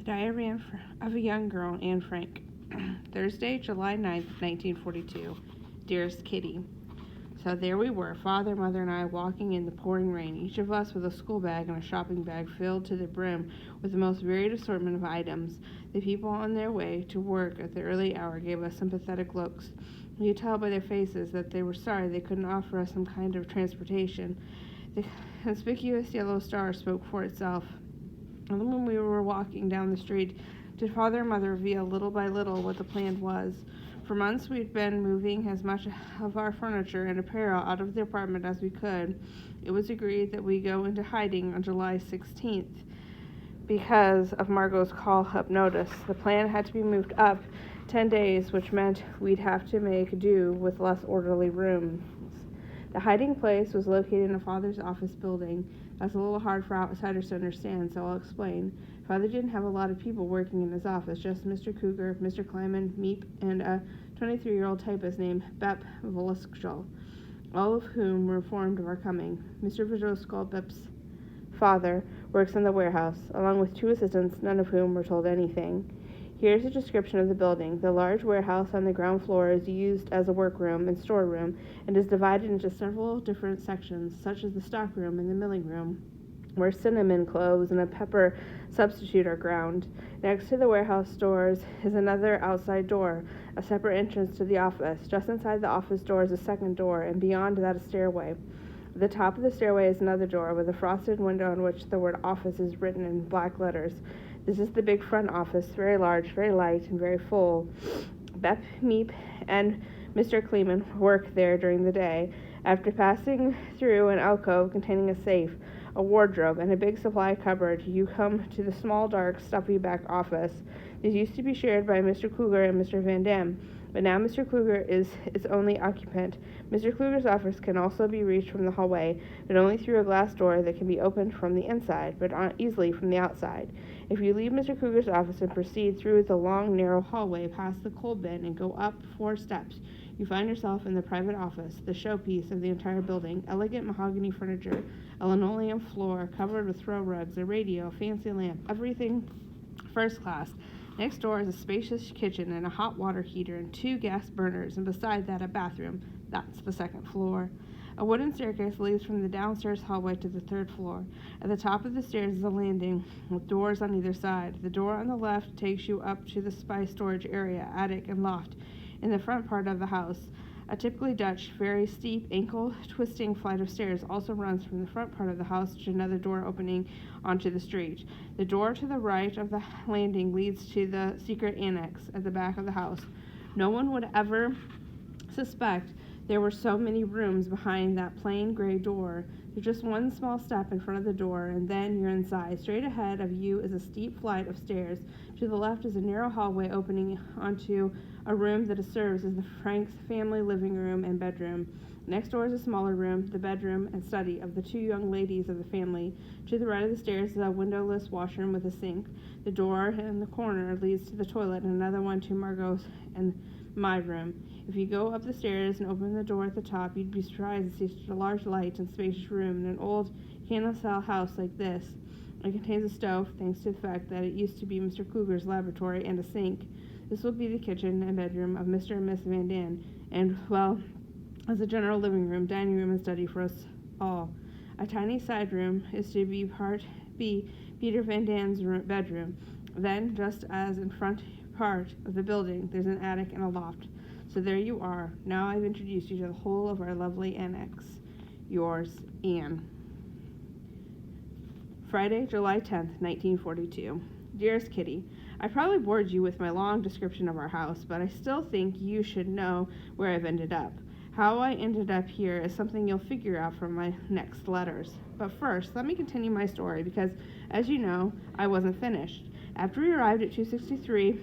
Diary of a Young Girl, Anne Frank. Thursday, July 9th, 1942. Dearest Kitty. So there we were, Father, Mother, and I, walking in the pouring rain, each of us with a school bag and a shopping bag filled to the brim with the most varied assortment of items. The people on their way to work at the early hour gave us sympathetic looks. You could tell by their faces that they were sorry they couldn't offer us some kind of transportation. The conspicuous yellow star spoke for itself. And then when we were walking down the street, did Father and Mother reveal little by little what the plan was. For months we'd been moving as much of our furniture and apparel out of the apartment as we could. It was agreed that we go into hiding on July 16th because of Margot's call-up notice. The plan had to be moved up 10 days, which meant we'd have to make do with less orderly rooms. The hiding place was located in a Father's office building. That's a little hard for outsiders to understand, so I'll explain. Father didn't have a lot of people working in his office, just Mr. Cougar, Mr. Kleiman, Meep, and a 23-year-old typist named Bep Voloskal, all of whom were informed of our coming. Mr. Voloskal, Bep's father, works in the warehouse, along with 2 assistants, none of whom were told anything. Here's a description of the building. The large warehouse on the ground floor is used as a workroom and storeroom and is divided into several different sections, such as the stockroom and the milling room, where cinnamon cloves and a pepper substitute are ground. Next to the warehouse doors is another outside door, a separate entrance to the office. Just inside the office door is a second door, and beyond that a stairway. At the top of the stairway is another door with a frosted window on which the word office is written in black letters. This is the big front office, very large, very light, and very full. Bep, Meep, and Mr. Kleeman work there during the day. After passing through an alcove containing a safe, a wardrobe, and a big supply cupboard, you come to the small, dark, stuffy back office. These used to be shared by Mr. Cougar and Mr. Van Dam, but now Mr. Cougar is its only occupant. Mr. Cougar's office can also be reached from the hallway, but only through a glass door that can be opened from the inside, but not easily from the outside. If you leave Mr. Cougar's office and proceed through the long, narrow hallway past the coal bin and go up 4 steps, you find yourself in the private office, the showpiece of the entire building. Elegant mahogany furniture, a linoleum floor covered with throw rugs, a radio, a fancy lamp, everything first class. Next door is a spacious kitchen and a hot water heater and 2 gas burners, and beside that a bathroom. That's the second floor. A wooden staircase leads from the downstairs hallway to the 3rd floor. At the top of the stairs is a landing with doors on either side. The door on the left takes you up to the spice storage area, attic, and loft in the front part of the house. A typically Dutch, very steep, ankle-twisting flight of stairs also runs from the front part of the house to another door opening onto the street. The door to the right of the landing leads to the secret annex at the back of the house. No one would ever suspect there were so many rooms behind that plain gray door. There's just one small step in front of the door, and then you're inside. Straight ahead of you is a steep flight of stairs. To the left is a narrow hallway opening onto a room that serves as the Franks family living room and bedroom. Next door is a smaller room, the bedroom and study of the 2 young ladies of the family. To the right of the stairs is a windowless washroom with a sink. The door in the corner leads to the toilet, and another one to Margot's and my room. If you go up the stairs and open the door at the top, you'd be surprised to see such a large, light, and spacious room in an old candle-cell house like this. It contains a stove, thanks to the fact that it used to be Mr. Cougar's laboratory, and a sink. This will be the kitchen and bedroom of Mr. and Miss Van Dam, and, well, as a general living room, dining room, and study for us all. A tiny side room is to be part B, Peter Van Dam's bedroom. Then, just as in front part of the building, there's an attic and a loft. So there you are. Now I've introduced you to the whole of our lovely annex. Yours, Anne. Friday, July 10th, 1942. Dearest Kitty, I probably bored you with my long description of our house, but I still think you should know where I've ended up. How I ended up here is something you'll figure out from my next letters. But first, let me continue my story because, as you know, I wasn't finished. After we arrived at 263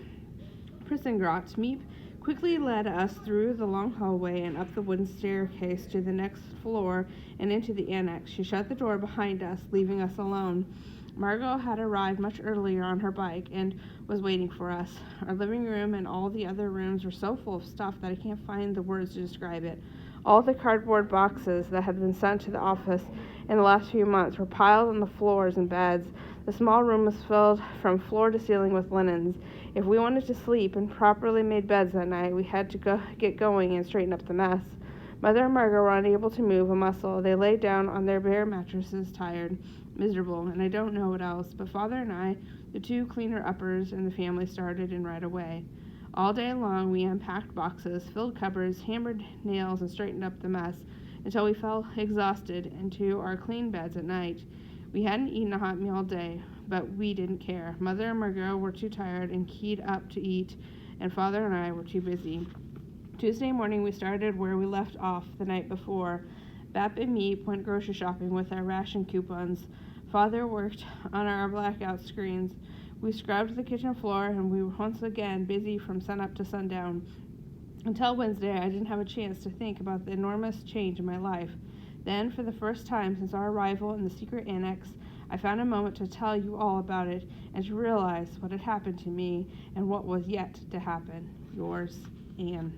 Prissengrot, Meep quickly led us through the long hallway and up the wooden staircase to the next floor and into the annex. She shut the door behind us, leaving us alone. Margot had arrived much earlier on her bike and was waiting for us. Our living room and all the other rooms were so full of stuff that I can't find the words to describe it. All the cardboard boxes that had been sent to the office in the last few months were piled on the floors and beds. The small room was filled from floor to ceiling with linens. If we wanted to sleep in properly made beds that night, we had to get going and straighten up the mess. Mother and Margaret were unable to move a muscle. They lay down on their bare mattresses, tired, miserable, and I don't know what else. But Father and I, the two cleaner-uppers in the family, started in right away. All day long, we unpacked boxes, filled cupboards, hammered nails, and straightened up the mess until we fell exhausted into our clean beds at night. We hadn't eaten a hot meal all day, but we didn't care. Mother and Margot were too tired and keyed up to eat, and Father and I were too busy. Tuesday morning, we started where we left off the night before. Bap and me went grocery shopping with our ration coupons. Father worked on our blackout screens. We scrubbed the kitchen floor, and we were once again busy from sunup to sundown. Until Wednesday, I didn't have a chance to think about the enormous change in my life. Then, for the first time since our arrival in the secret annex, I found a moment to tell you all about it and to realize what had happened to me and what was yet to happen. Yours, Anne.